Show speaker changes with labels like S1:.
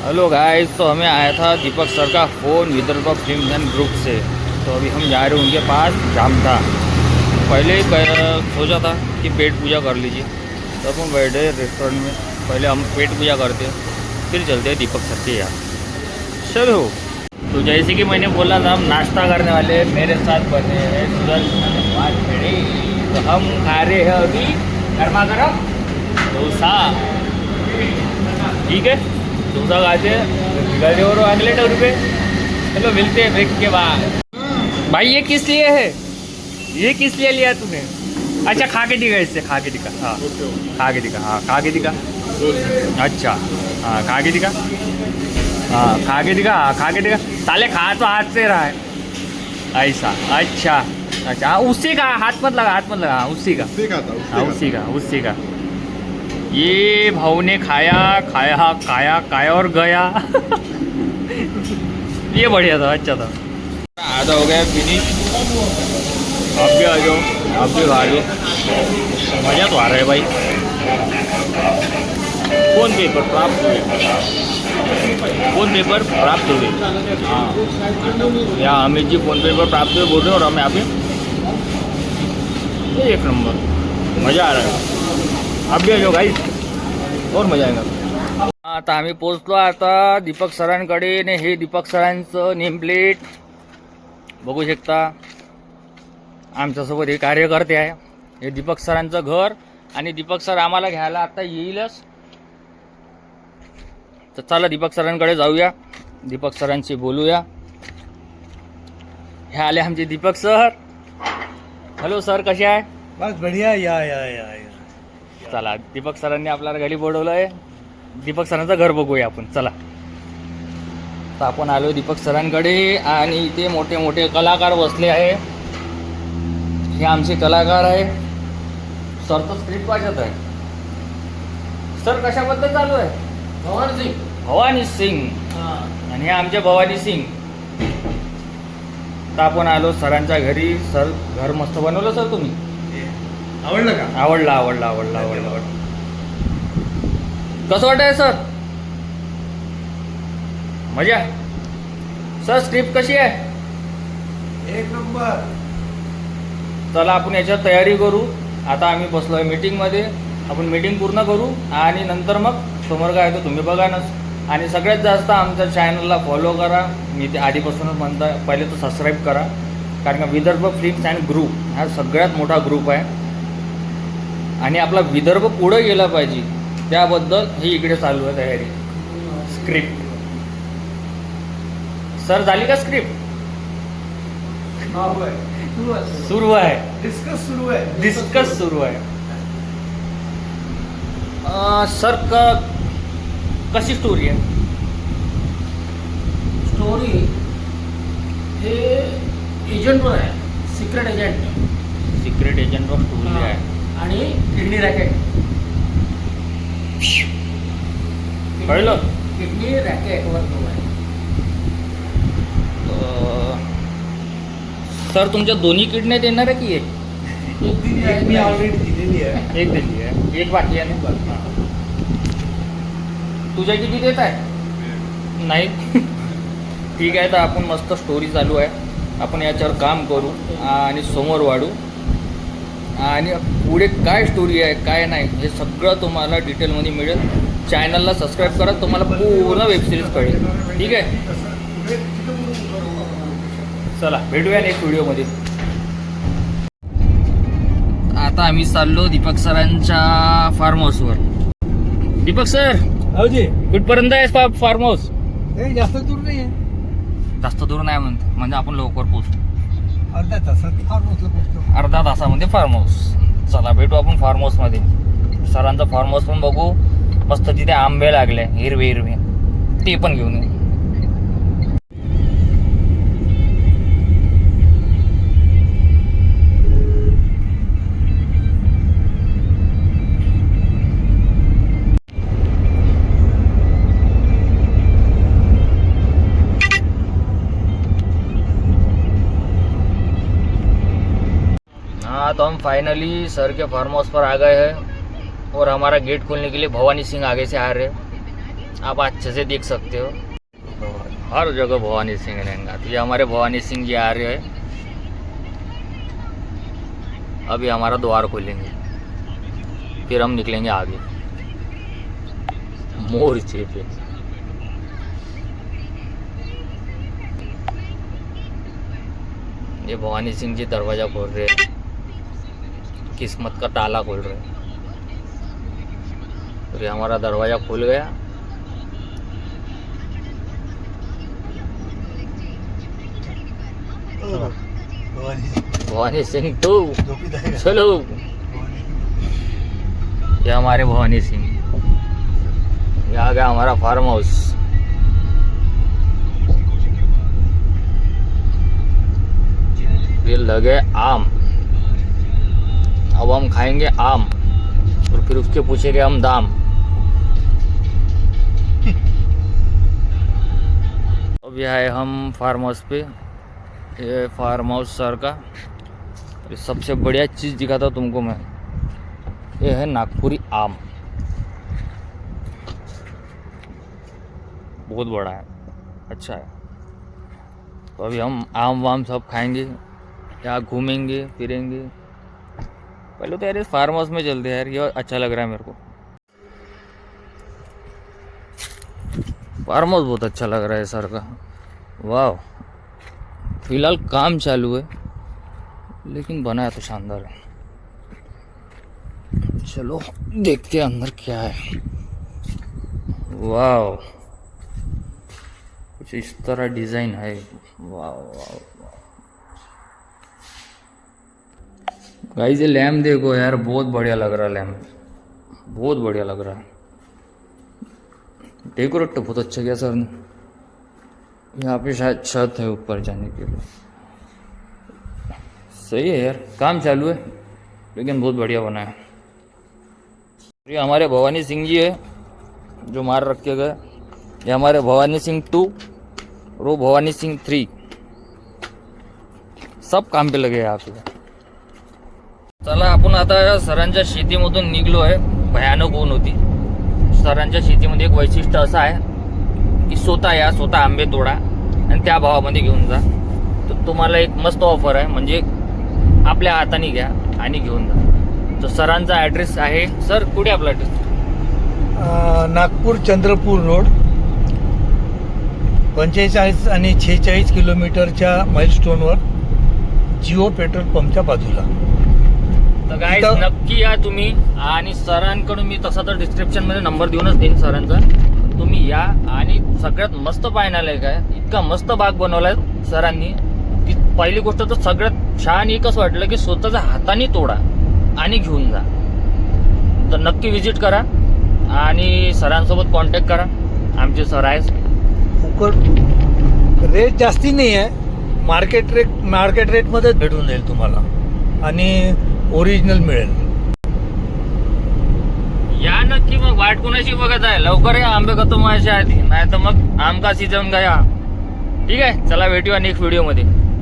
S1: Hello guys, तो हमें आया था दीपक सर का phone Vidarbha film and group से। तो अभी हम जा रहे हैं उनके पास। जाम था, पहले ही सोचा था कि पेट पूजा कर लीजिए, तब हम बैठे रेस्टोरेंट में। पहले हम पेट पूजा करते हैं, फिर चलते हैं दीपक सर के यहाँ। चलो, तो जैसे कि मैंने बोला था, हम नाश्ता करने वाले हैं। मेरे साथ बने हैं तो हम खा रहे हैं अभी गर्मा गर्म डोसा। ठीक है, डोसा खाते हैं, निकलते और अगले रुपये। चलो मिलते हैं ब्रेक के बाद। भाई ये किस लिए है? ये किस लिए लिया तूने? अच्छा, खा के दिखा, इससे खा के दिखा। हाँ, खा के दिखा। हाँ, खा के दिखा। अच्छा, हाँ, खा के दिखा। हाँ, खा के दिखा। हाँ, खा के दिखा। साले खा तो हाथ से रहा है ऐसा। अच्छा अच्छा, हाँ, उसी का हाथ मत लगा, हाथ मत लगा। हाँ, उसी का। हाँ, उसी का। ये भाव ने खाया खाया खाया खाया और गया। ये बढ़िया था, अच्छा था। आधा हो गया फिनिश। आप भी आ जाओ, आप भी खा लो। मज़ा तो आ रहा है भाई। फ़ोन पेपर प्राप्त हुए, फ़ोन पेपर प्राप्त हुए। हाँ, यहाँ अमित जी फ़ोन पेपर प्राप्त हुए बोल रहे हैं, और हम यहाँ पे एक नंबर मज़ा आ रहा है। आप भी आ जाओ गाइस, और मजा आएगा। आता आम्ही पोचलो आता दीपक सरांकडे, ने हे दीपक सरांचं नेम प्लेट बघू शकता। आमच्यासोबत हे कार्यकर्ते आहे। हे दीपक सरांचं घर, आणि दीपक सर आम्हाला घ्यायला आता येईलच। तर चला दीपक सरांकडे जाऊया, दीपक सरांशी बोलूया। हे आले आमचे दीपक सर। हॅलो सर, कसे आहे?
S2: बस बढ़िया। या
S1: चला, दीपक सरांनी आपल्याला घरी बोलवलं आहे। दीपक सरांचं घर बघूया आपण, चला। तर आपण आलो दीपक सरांकडे, आणि इथे मोठे मोठे कलाकार बसले आहे। हे आमचे कलाकार आहे। सर तर स्क्रिप्ट वाचत आहे। सर कशाबद्दल चालू आहे? भवानी सिंग। आणि हे आमचे भवानी सिंग। तर आपण आलो सरांच्या घरी। सर, घर मस्त बनवलं सर तुम्ही।
S2: आवडलं का?
S1: आवडलं। कसं वाटतंय सर? मजा? सर स्क्रिप्ट कशी आहे?
S2: एक नंबर।
S1: चला, आपण याच्यात तयारी करू। आता आम्ही बसलो आहे मीटिंगमध्ये। आपण मीटिंग पूर्ण करू, आणि नंतर मग समोर काय आहे तो तुम्ही बघा ना। आणि सगळ्यात जास्त आमच्या चॅनलला फॉलो करा। मी ते आधीपासूनच म्हणता, पहिले तर सबस्क्राईब करा, कारण का विदर्भ फिल्म्स अँड ग्रुप हा सगळ्यात मोठा ग्रुप आहे, आणि आपला विदर्भ पुढे गेला पाहिजे, त्याबद्दल ही इकडे चालू आहे तयारी। स्क्रिप्ट सर झाली का? स्क्रिप्ट सुरू आहे, डिस्कस सुरू आहे। सर कशी स्टोरी आहे?
S3: स्टोरी हे एजंटवर आहे, सिक्रेट
S1: एजंटवर स्टोरी आहे।
S3: आणि किडनी रॅकेट।
S1: कळलं?
S3: किडनी रॅकेटवर तो आहे।
S1: सर, तुमच्या दोन्ही किडन्या देणार आहे की एक?
S2: मी ऑलरेडी दिलेली आहे।
S1: एक दिली आहे, एक बाकी आहे ना। तुझ्या किती देत आहे? नाही। ठीक आहे, तर आपण मस्त स्टोरी चालू आहे, आपण याच्यावर काम करू आणि समोर वाढू। आणि पुढे काय स्टोरी आहे काय नाही हे सगळं तुम्हाला डिटेलमध्ये मिळेल। चॅनलला सबस्क्राईब करा, तुम्हाला पूर्ण वेबसिरीज कळेल। ठीक आहे, चला भेटूया नेक्स्ट व्हिडिओमध्ये। आता आम्ही चाललो दीपक सरांच्या फार्म हाऊसवर। दीपक सर,
S2: हो जी।
S1: कुठपर्यंत आहे फार्म हाऊस?
S2: जास्त दूर नाही आहे।
S1: जास्त दूर नाही म्हणजे आपण लवकर पोहोचू।
S2: अर्ध्या तासात फार्म हाऊसला पोहोचतो।
S1: अर्धा तासामध्ये फार्म हाऊस। चला भेटू आपण फार्म हाऊसमध्ये। सरांचा फार्म हाऊस पण बघू। मस्त तिथे आंबे लागले हिरवे, ते पण घेऊन येऊ। तो हम फाइनली सर के फार्म हाउस पर आ गए हैं, और हमारा गेट खोलने के लिए भवानी सिंह आगे से आ रहे हैं। आप अच्छे से देख सकते हो, हर जगह भवानी सिंह रहेगा। तो ये हमारे भवानी सिंह जी आ रहे हैं, अभी हमारा द्वार खोलेंगे, फिर हम निकलेंगे आगे मोर्चे पे। ये भवानी सिंह जी दरवाजा खोल रहे हैं, किस्मत का ताला खोल रहे हैं। और ये हमारा दरवाजा खुल गया। भवानी सिंह तो चलो, ये हमारे भवानी सिंह, ये आ गया हमारा फार्म हाउस। ये लगे आम, अब हम खाएंगे आम और फिर उसके पूछेंगे हम दाम। अब यह है हम फार्म हाउस पे, ये फार्म हाउस सर का। ये सबसे बढ़िया चीज़ दिखाता हूँ तुमको मैं, ये है नागपुरी आम, बहुत बड़ा है, अच्छा है। तो अभी हम आम वाम सब खाएंगे, यहाँ घूमेंगे फिरेंगे। पहले तो यार इस फार्म हाउस में चलते हैं यार, ये अच्छा लग रहा है मेरे को। फार्म हाउस बहुत अच्छा लग रहा है सर का, वाह। फिलहाल काम चालू है, लेकिन बनाया तो शानदार है। चलो देखते हैं अंदर क्या है। वाह, कुछ इस तरह डिजाइन है, वाह वाह। गाइस ये लैम्प देखो यार, बहुत बढ़िया लग रहा है लैम्प, बहुत बढ़िया लग रहा है। डेकोरेट तो बहुत अच्छा किया सर ने। यहाँ पे शायद छत है ऊपर जाने के लिए, सही है यार, काम चालू है लेकिन बहुत बढ़िया बना है। ये हमारे भवानी सिंह जी है जो मार रखे गए, ये हमारे भवानी सिंह 2 और वो भवानी सिंह 3 सब काम पे लगे यहाँ पे। चला आपण आता सरांच्या शेतीमधून निघलो आहे। भयानक ऊन होती। सरांच्या शेतीमध्ये एक वैशिष्ट्य असं आहे की स्वतः आंबे तोडा आणि त्या भावामध्ये घेऊन जा। तर तुम्हाला एक मस्त ऑफर आहे, म्हणजे आपल्या हाताने घ्या आणि घेऊन जा। तर सरांचा ॲड्रेस आहे, सर कुठे आपला ॲड्रेस?
S2: नागपूर चंद्रपूर रोड 45 आणि 46 किलोमीटरच्या माइलस्टोनवर जिओ पेट्रोल पंपच्या बाजूला।
S1: तर गाईज नक्की या तुम्ही, आणि सरांकडून मी तसा तर डिस्क्रिप्शन मध्ये नंबर देऊनच देईन सरांचा, तुम्ही या। आणि सगळ्यात मस्त पाहण्यालायक आहे, इतका मस्त बाग बनवलाय सरांनी की पहिली गोष्ट तर सगळ्यात छान एकच वाटलं की स्वतःच्या हाताने तोडा आणि घेऊन जा। तर नक्की विजिट करा आणि सरांसोबत कॉन्टॅक्ट करा, आमचे सर आहेत।
S2: रेट जास्ती नाही आहे, मार्केट रेटमध्ये भेटून जाईल तुम्हाला आणि ओरिजिनल मिळेल।
S1: या नक्की, मग वाट कोणाशी बघत आहे, लवकर या आंबे खतम व्हायच्या आधी, नाही तर मग आम का सीझन गया। ठीक आहे, चला भेटूया नेक्स्ट व्हिडिओ मध्ये।